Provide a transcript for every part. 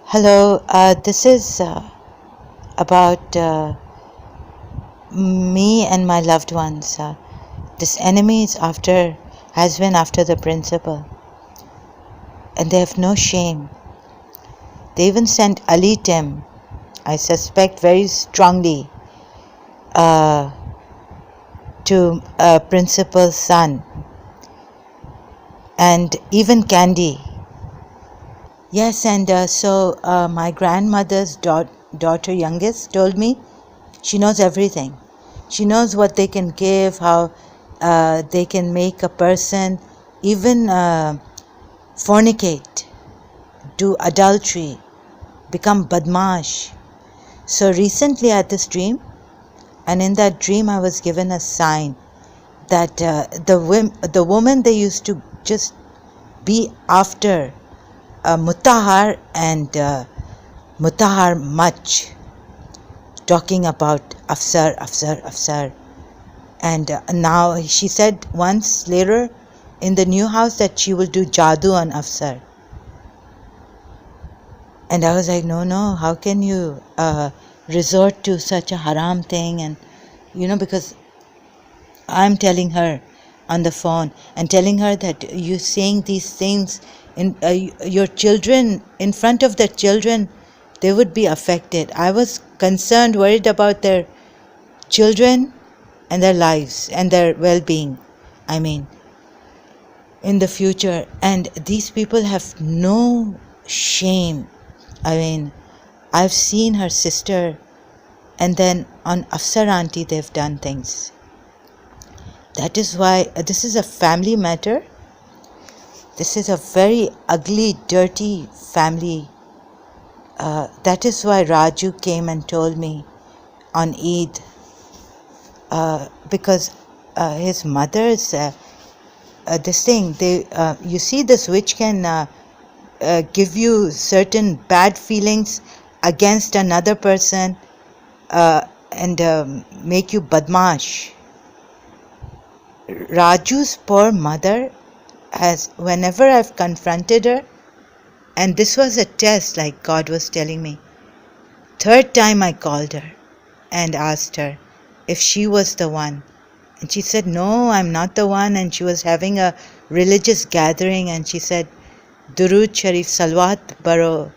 Hello, this is about me and my loved ones. This enemy has been after the principal, and they have no shame. They even sent Ali Tim, I suspect very strongly, uh, to principal's son, and even Candy. Yes, and so my grandmother's daughter, youngest, told me she knows everything. She knows what they can give, how they can make a person even fornicate, do adultery, become badmash. So recently I had this dream, and in that dream I was given a sign that the woman they used to just be after, Mutahar and Mutahar much, talking about Afsar. And now she said once later in the new house that she will do jadoo on Afsar. And I was like, no, how can you resort to such a haram thing? And because I'm telling her on the phone and telling her that you saying these things in your children, in front of the children, they would be affected. I was concerned, worried about their children and their lives and their well-being, I mean, in the future. And these people have no shame. I mean, I've seen her sister, and then on Afsar auntie they've done things. That is why this is a family matter. This is a very ugly, dirty family. That is why Raju came and told me on Eid, because his mother's this thing. You see, this witch can give you certain bad feelings against another person and make you badmash. Raju's poor mother has, whenever I've confronted her, and this was a test, like God was telling me, third time I called her and asked her if she was the one. And she said, no, I'm not the one. And she was having a religious gathering, and she said, Durood Sharif Salwat Baro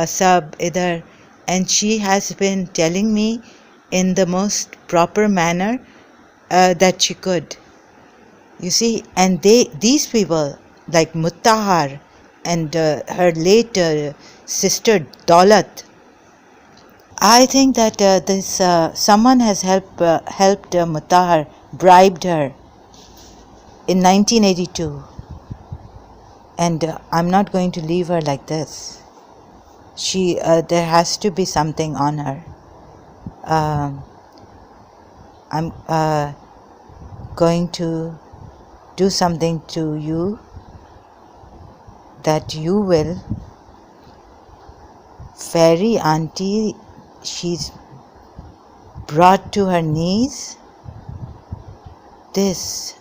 Sab Idhar. And she has been telling me in the most proper manner that she could. You see, and these people like Muttahar and her late sister Daulat, I think that this someone has helped Muttahar, bribed her in 1982, and I'm not going to leave her like this. There has to be something on her. I'm going to do something to you that you will. Fairy auntie, she's brought to her knees this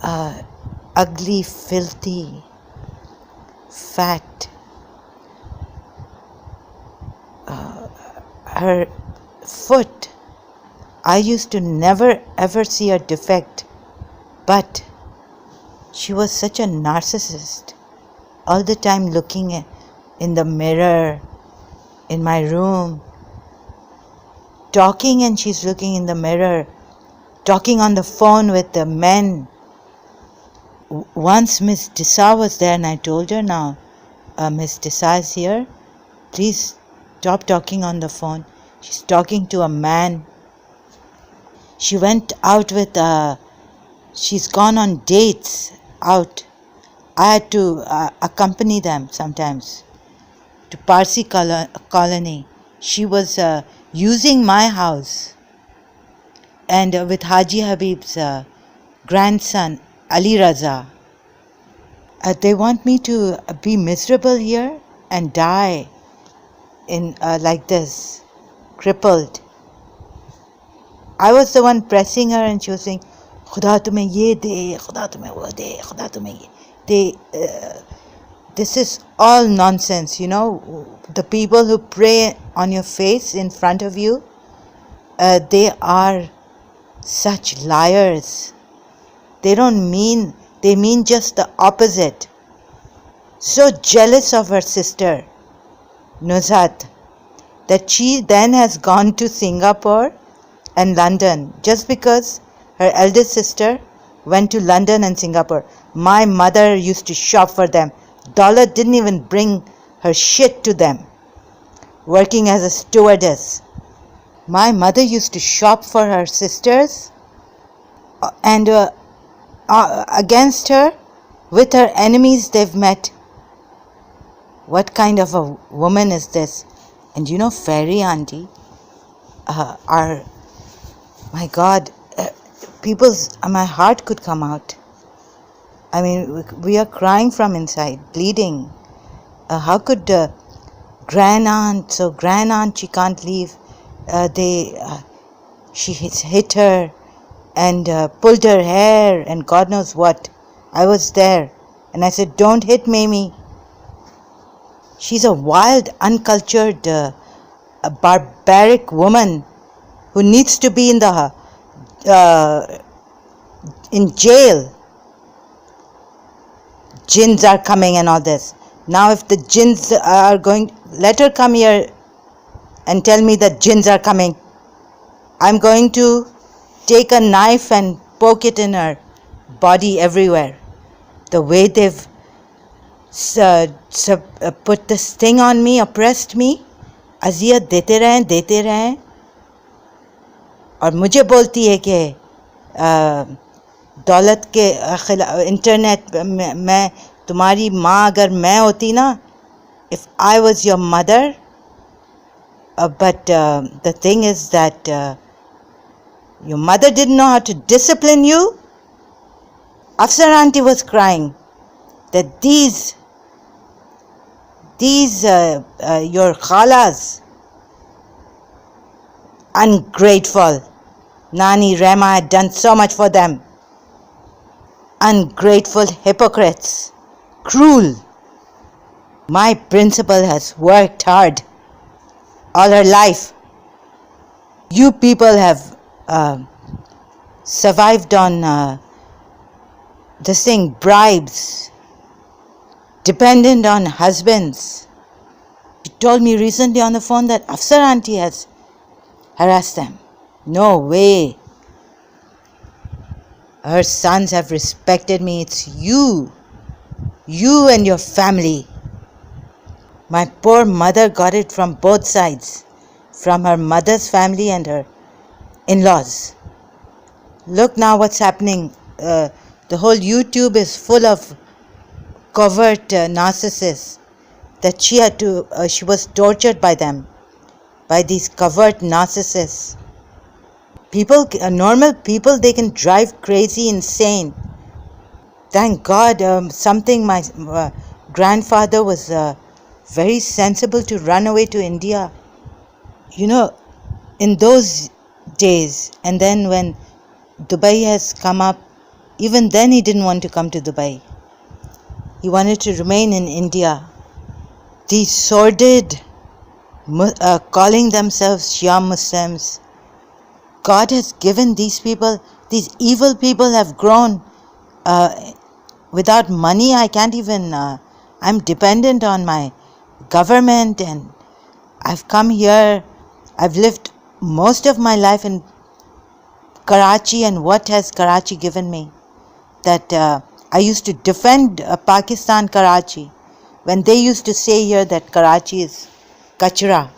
ugly, filthy, fat, her foot. I used to never ever see a defect, but she was such a narcissist, all the time looking in the mirror in my room, talking, and she's looking in the mirror, talking on the phone with the men. Once Miss Disa was there, and I told her, now Miss Disa is here, please stop talking on the phone. She's talking to a man. She went out with she's gone on dates out. I had to accompany them sometimes to Parsi colony. She was using my house, and with Haji Habib's grandson Ali Raza. They want me to be miserable here and die in like this, crippled. I was the one pressing her, and she was saying, Khuda tumhe ye de, Khuda tumhe wo de, Khuda tumhe ye. This is all nonsense, The people who pray on your face in front of you, they are such liars. They mean just the opposite. So jealous of her sister, Nuzhat, that she then has gone to Singapore and London just because her eldest sister went to London and Singapore. My mother used to shop for them. Daulat didn't even bring her shit to them, working as a stewardess. My mother used to shop for her sisters and against her, with her enemies they've met. What kind of a woman is this? And Fairy Auntie, my God, my heart could come out. I mean, we are crying from inside, bleeding. How could Grand Aunt, she can't leave. She hit her and pulled her hair and God knows what. I was there and I said, don't hit Mamie. She's a wild, uncultured, a barbaric woman who needs to be in jail. Jinns are coming and all this. Now if the jinns are going, let her come here and tell me that jinns are coming. I'm going to take a knife and poke it in her body everywhere. The way they've put this thing on me, oppressed me, अजियत देते रहें और मुझे बोलती है कि दौलत के internet में तुम्हारी माँ अगर मैं होती ना, if I was your mother, but the thing is that your mother didn't know how to discipline you. Afsar Auntie was crying that these your khalas, ungrateful. Nani Rema had done so much for them. Ungrateful hypocrites. Cruel. My principal has worked hard all her life. You people have survived on bribes, dependent on husbands. She told me recently on the phone that Afsar Auntie has harassed them. No way. Her sons have respected me. It's you and your family. My poor mother got it from both sides, from her mother's family and her in-laws. Look now what's happening. The whole YouTube is full of covert narcissists that she was tortured by them, by these covert narcissists. Normal people, they can drive crazy, insane. Thank God, my grandfather was very sensible to run away to India. In those days, and then when Dubai has come up, even then he didn't want to come to Dubai. He wanted to remain in India. These sordid, calling themselves Shia Muslims, God has given these people, these evil people have grown. Without money, I can't even, I'm dependent on my government, and I've come here, I've lived most of my life in Karachi, and what has Karachi given me? That I used to defend Pakistan, Karachi, when they used to say here that Karachi is kachra,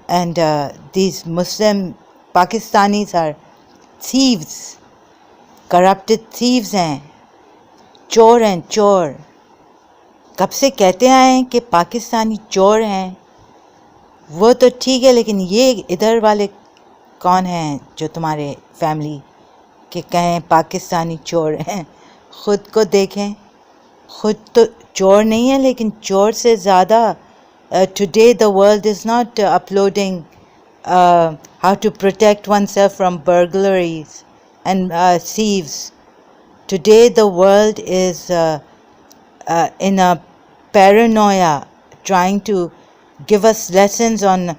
and these Muslim Pakistanis are thieves, corrupted thieves हैं, चोर हैं, चोर. कब से कहते आए हैं कि पाकिस्तानी चोर हैं? वो तो ठीक है, लेकिन ये इधर वाले कौन हैं जो तुम्हारे फैमिली के कहें पाकिस्तानी चोर हैं? खुद को देखें. खुद तो चोर नहीं है, लेकिन चोर से ज़्यादा today the world is not uploading how to protect oneself from burglaries and thieves. Today the world is in a paranoia, trying to give us lessons on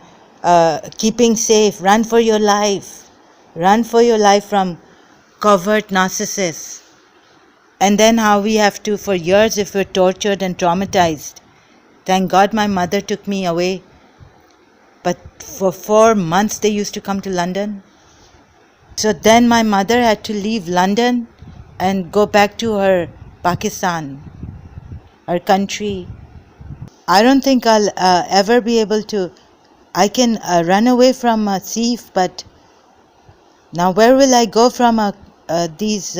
keeping safe. Run for your life. Run for your life from covert narcissists. And then how we have to, for years, if we're tortured and traumatized. Thank God my mother took me away. But for 4 months they used to come to London. So then my mother had to leave London and go back to her Pakistan, her country. I don't think I'll ever be able to. I can run away from a thief, but now where will I go from these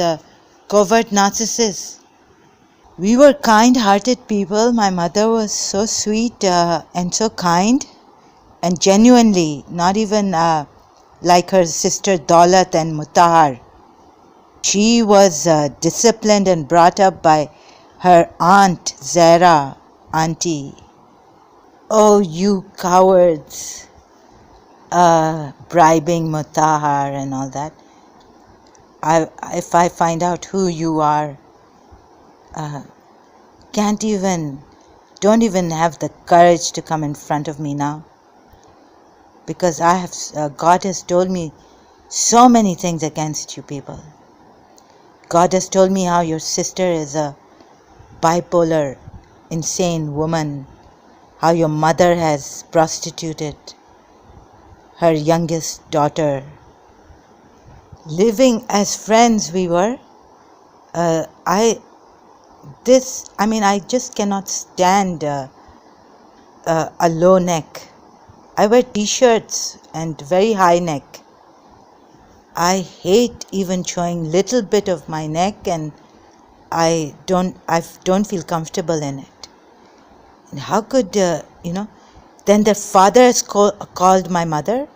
covert narcissists? We were kind-hearted people. My mother was so sweet and so kind, and genuinely, not even like her sister Daulat and Mutahar. She was disciplined and brought up by her aunt Zara, auntie. Oh, you cowards, bribing Mutahar and all that. If I find out who you are, don't even have the courage to come in front of me now. Because God has told me so many things against you people. God has told me how your sister is a bipolar, insane woman, how your mother has prostituted her youngest daughter. Living as friends we were. I just cannot stand a low neck. I wear t-shirts and very high neck. I hate even showing little bit of my neck, and I don't feel comfortable in it. And how could then the father has called my mother.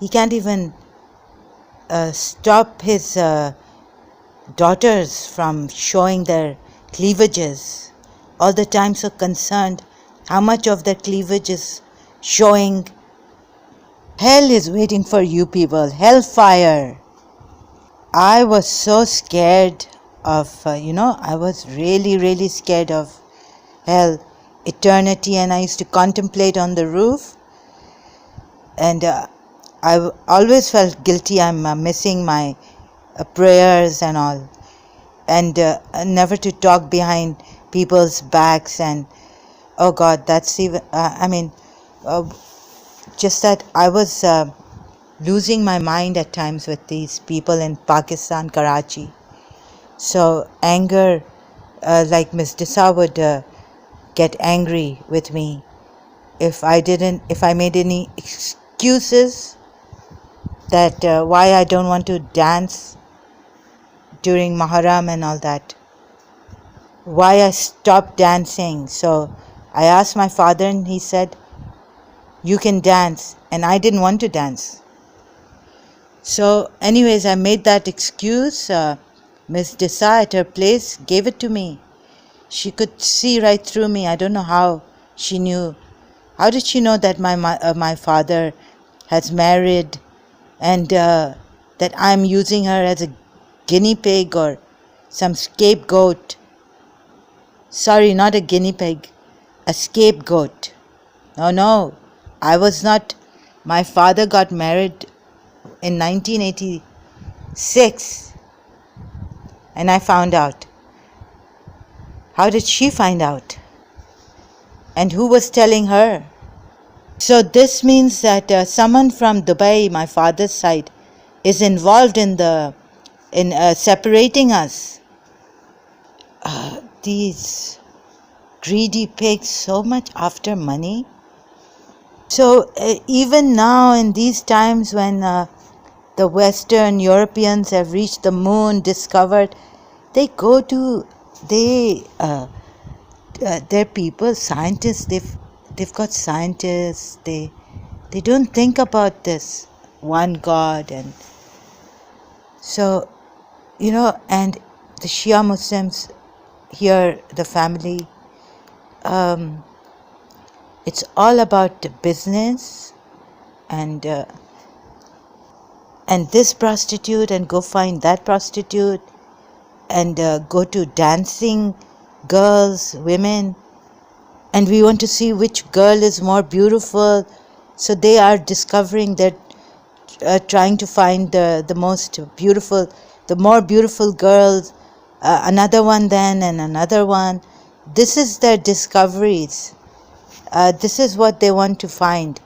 He can't even stop his daughters from showing their cleavages. All the time so concerned how much of their cleavage is showing. Hell is waiting for you people. Hellfire. I was so scared of, I was really, really scared of hell, eternity, and I used to contemplate on the roof. And I always felt guilty. I'm missing my prayers and all. And never to talk behind people's backs. And, oh God, that's even, just that I was losing my mind at times with these people in Pakistan, Karachi. So anger, like Miss Disa would get angry with me if I made any excuses that why I don't want to dance during Muharram and all that, why I stopped dancing. So I asked my father and he said, you can dance, and I didn't want to dance. So anyways, I made that excuse. Miss Disa at her place gave it to me. She could see right through me. I don't know how she knew. How did she know that my father has married and that I'm using her as a guinea pig or some scapegoat? Sorry, not a guinea pig, a scapegoat. No, I was not. My father got married in 1986 and I found out. How did she find out? And who was telling her? So this means that someone from Dubai, my father's side, is involved in separating us. These greedy pigs, so much after money. So even now in these times when the Western Europeans have reached the moon, discovered, they're people, scientists, they've got scientists, they don't think about this one God. And so, and the Shia Muslims here, the family, it's all about the business and this prostitute and go find that prostitute and go to dancing girls, women, and we want to see which girl is more beautiful. So they are discovering that, trying to find the most beautiful, the more beautiful girls, another one then and another one. This is their discoveries. This is what they want to find.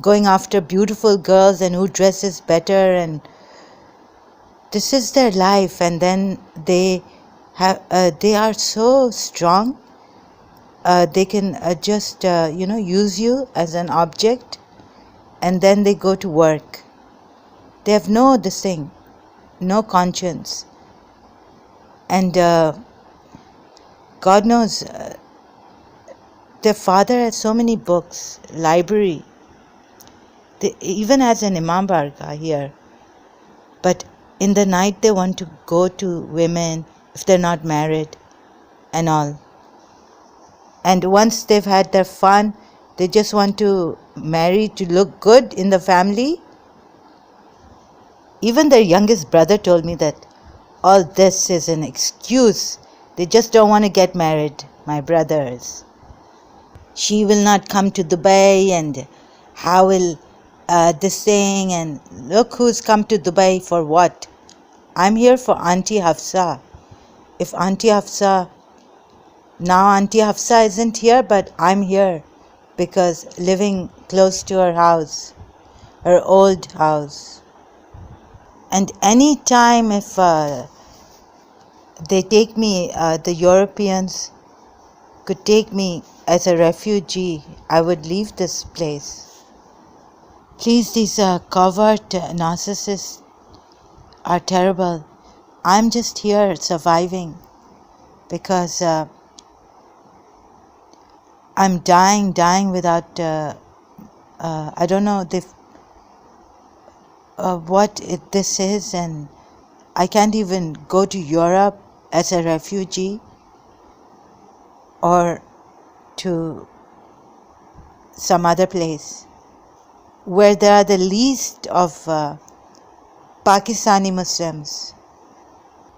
Going after beautiful girls and who dresses better, and this is their life. And then they are so strong. They can just use you as an object, and then they go to work. They have no conscience. And God knows, their father has so many books, library. They even has an Imam Barga here. But in the night they want to go to women if they're not married and all. And once they've had their fun, they just want to marry to look good in the family. Even their youngest brother told me that all this is an excuse. They just don't want to get married, my brothers. She will not come to Dubai, and how will this thing, and look who's come to Dubai for what. I'm here for Auntie Hafsa. If Auntie Hafsa isn't here, but I'm here because living close to her house, her old house. And any time if they take me, the Europeans could take me as a refugee, I would leave this place. Please, these covert narcissists are terrible. I'm just here surviving because I'm dying without, I don't know what this is, and I can't even go to Europe as a refugee or to some other place where there are the least of Pakistani Muslims.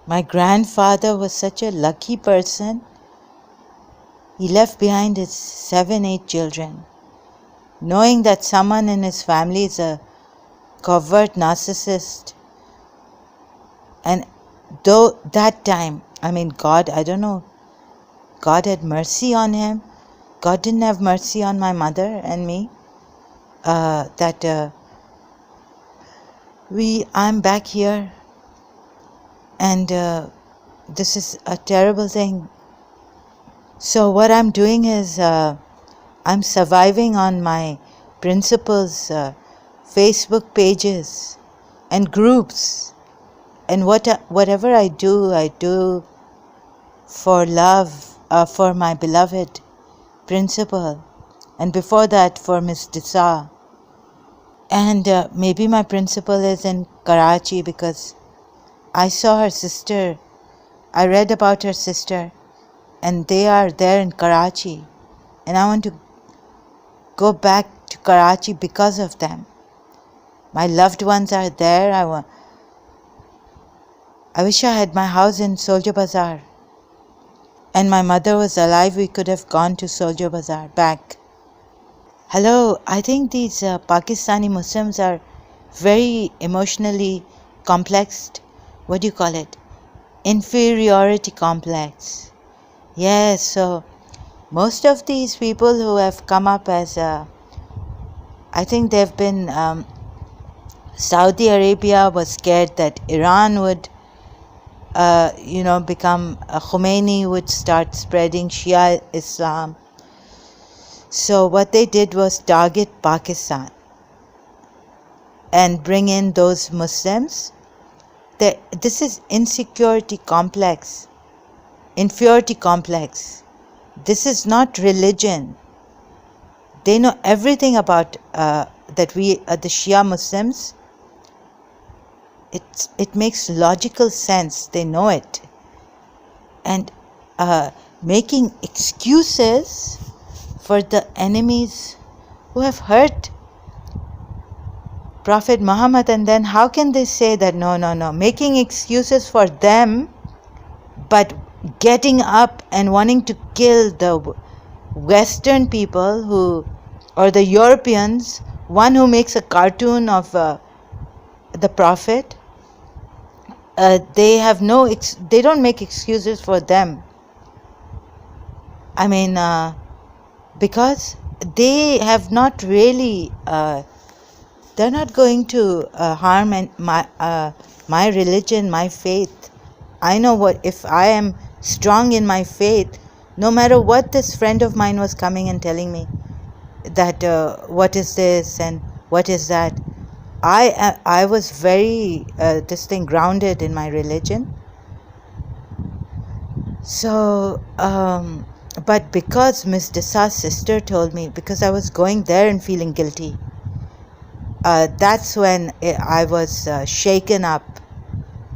My grandfather was such a lucky person. He left behind his 7-8 children, knowing that someone in his family is a covert narcissist. And though that time, God, I don't know, God had mercy on him. God didn't have mercy on my mother and me. I'm back here, and this is a terrible thing. So what I'm doing is I'm surviving on my principals' Facebook pages and groups, and whatever I do for love, for my beloved principal, and before that for Miss Disa. And maybe my principal is in Karachi because I saw her sister. I read about her sister, and they are there in Karachi, and I want to go back to Karachi because of them. My loved ones are there. I wish I had my house in Soldier Bazaar, and my mother was alive. We could have gone to Soldier Bazaar back. Hello, I think these Pakistani Muslims are very emotionally complexed. What do you call it? Inferiority complex. Yes, so most of these people who have come up as I think they've been Saudi Arabia was scared that Iran would become Khomeini would start spreading Shia Islam. So what they did was target Pakistan and bring in those Muslims. This is insecurity complex, inferiority complex. This is not religion. They know everything about that we the Shia Muslims. It makes logical sense. They know it. And making excuses for the enemies who have hurt Prophet Muhammad, and then how can they say that no, making excuses for them, but getting up and wanting to kill the Western people or the Europeans, one who makes a cartoon of the Prophet. They don't make excuses for them. I mean, because they have not really, they're not going to harm my religion, my faith. I know what, if I am strong in my faith, no matter what this friend of mine was coming and telling me, that what is this and what is that, I was very grounded in my religion. So but because Miss Desa's sister told me, because I was going there and feeling guilty, that's when I was shaken up,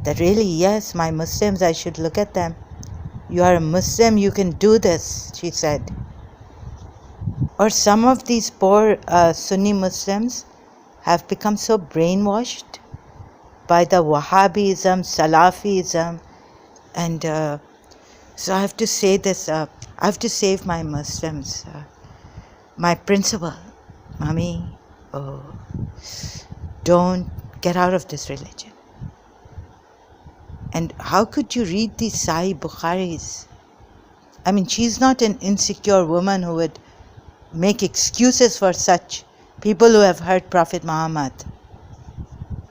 that really, yes, my Muslims, I should look at them. You are a Muslim, you can do this, she said. Or some of these poor Sunni Muslims have become so brainwashed by the Wahhabism, Salafism, and so I have to say this, I have to save my Muslims. My principle, Mommy, don't get out of this religion. And how could you read these Sahih Bukharis? I mean, she's not an insecure woman who would make excuses for such people who have heard Prophet Muhammad.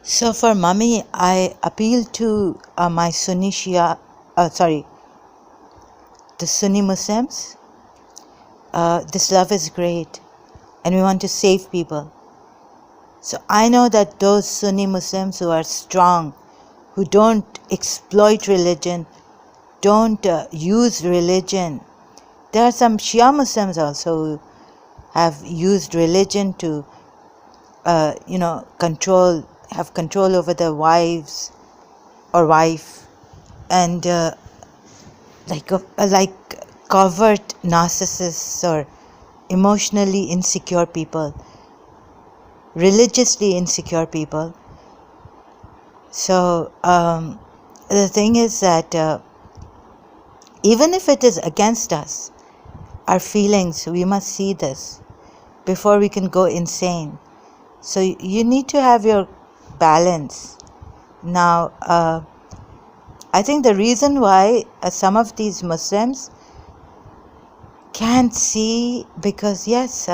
So for Mummy, I appeal to my Sunni Shia, the Sunni Muslims. This love is great and we want to save people. So I know that those Sunni Muslims who are strong, who don't exploit religion, don't use religion. There are some Shia Muslims also who have used religion to, have control over their wives or wife, and like covert narcissists or emotionally insecure people, religiously insecure people. So the thing is that even if it is against us, our feelings, we must see this before we can go insane. So you need to have your balance. Now, I think the reason why some of these Muslims can't see, because yes,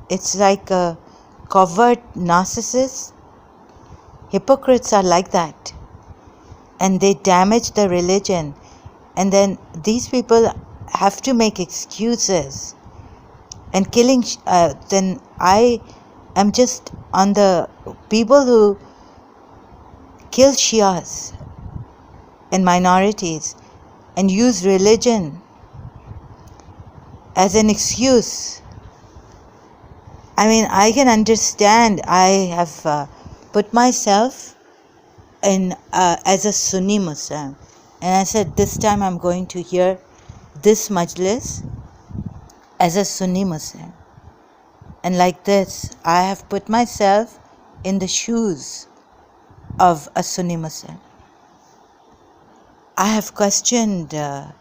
it's like a covert narcissist. Hypocrites are like that, and they damage the religion, and then these people have to make excuses and killing. Then I am just on the people who kill Shias and minorities and use religion as an excuse. I mean, I can understand. I have put myself in as a Sunni Muslim, and I said, this time I'm going to hear this majlis as a Sunni Muslim. And like this, I have put myself in the shoes of a Sunni Muslim. I have questioned how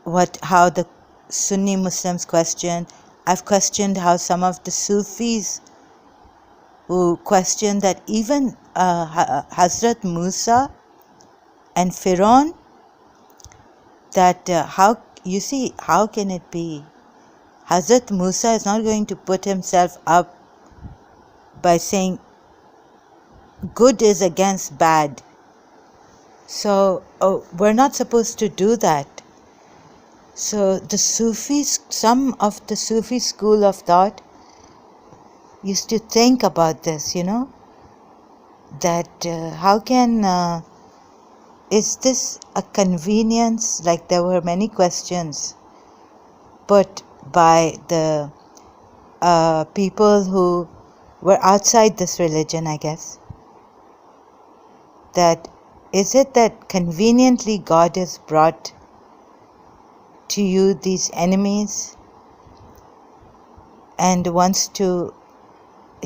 the Sunni Muslims question. I've questioned how some of the Sufis who question that even Hazrat Musa and Pharaoh, that how can it be? Hazrat Musa is not going to put himself up by saying good is against bad. So we're not supposed to do that. So the Sufis, some of the Sufi school of thought used to think about this, that how can, is this a convenience? Like there were many questions put by the people who were outside this religion, I guess. That is it that conveniently God has brought to you these enemies and wants to,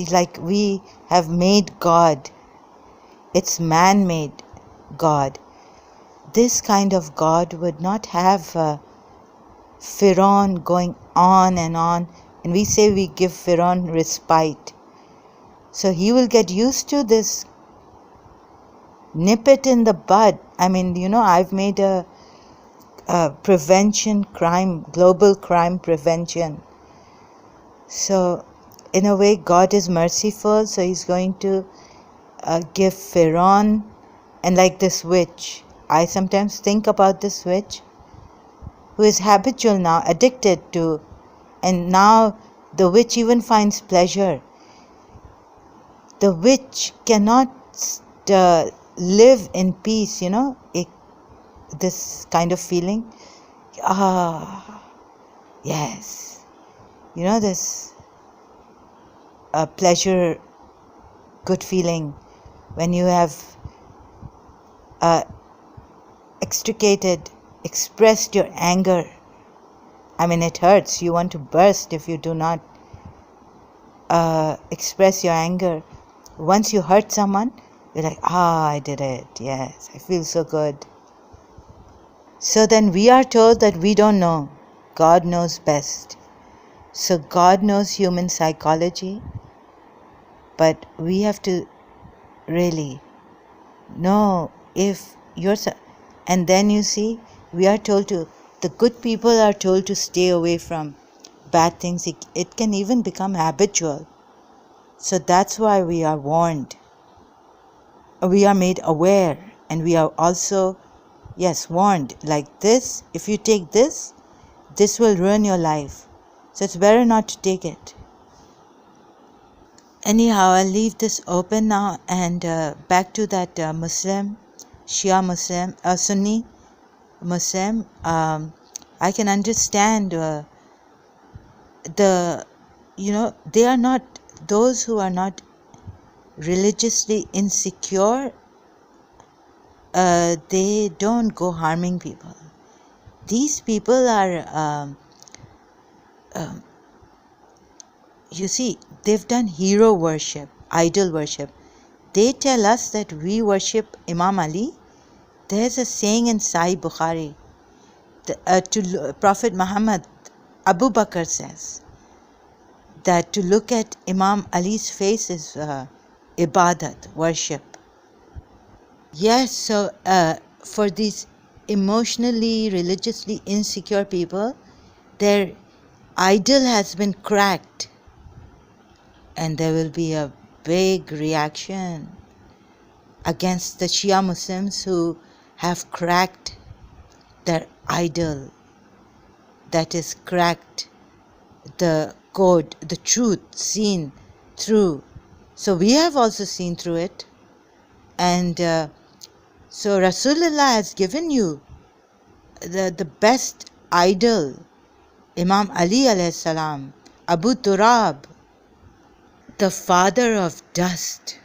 like we have made God, it's man-made God. this kind of God would not have Firaun going on, and we say we give Firaun respite. So he will get used to this. Nip it in the bud. I mean, I've made a prevention crime, global crime prevention. So in a way, God is merciful, so he's going to give Firaun, and like this witch. I sometimes think about this witch who is habitual now, addicted to, and now the witch even finds pleasure. The witch cannot live in peace, this kind of feeling. Yes. This pleasure, good feeling when you have expressed your anger. I mean, it hurts. You want to burst if you do not express your anger. Once you hurt someone, you're like, I did it. Yes, I feel so good. So then we are told that we don't know. God knows best. So God knows human psychology, but we have to really know if you're... And then you see, we are told to... The good people are told to stay away from bad things. It can even become habitual. So that's why we are warned. We are made aware, and we are also, warned. Like this, if you take this will ruin your life. So it's better not to take it. Anyhow, I'll leave this open now, and back to that Muslim, Shia Muslim, Sunni Muslim. I can understand they are not, those who are not religiously insecure, they don't go harming people. These people are, you see, they've done hero worship, idol worship. They tell us that we worship Imam Ali. There's a saying in Sahih Bukhari, to Prophet Muhammad, Abu Bakr says that to look at Imam Ali's face is ibadat, worship. Yes, so for these emotionally, religiously insecure people, their idol has been cracked, and there will be a big reaction against the Shia Muslims who have cracked their idol, that is cracked the code, the truth seen through. So we have also seen through it, and so Rasulullah has given you the best idol, Imam Ali alayhi salam, Abu Turab, the father of dust.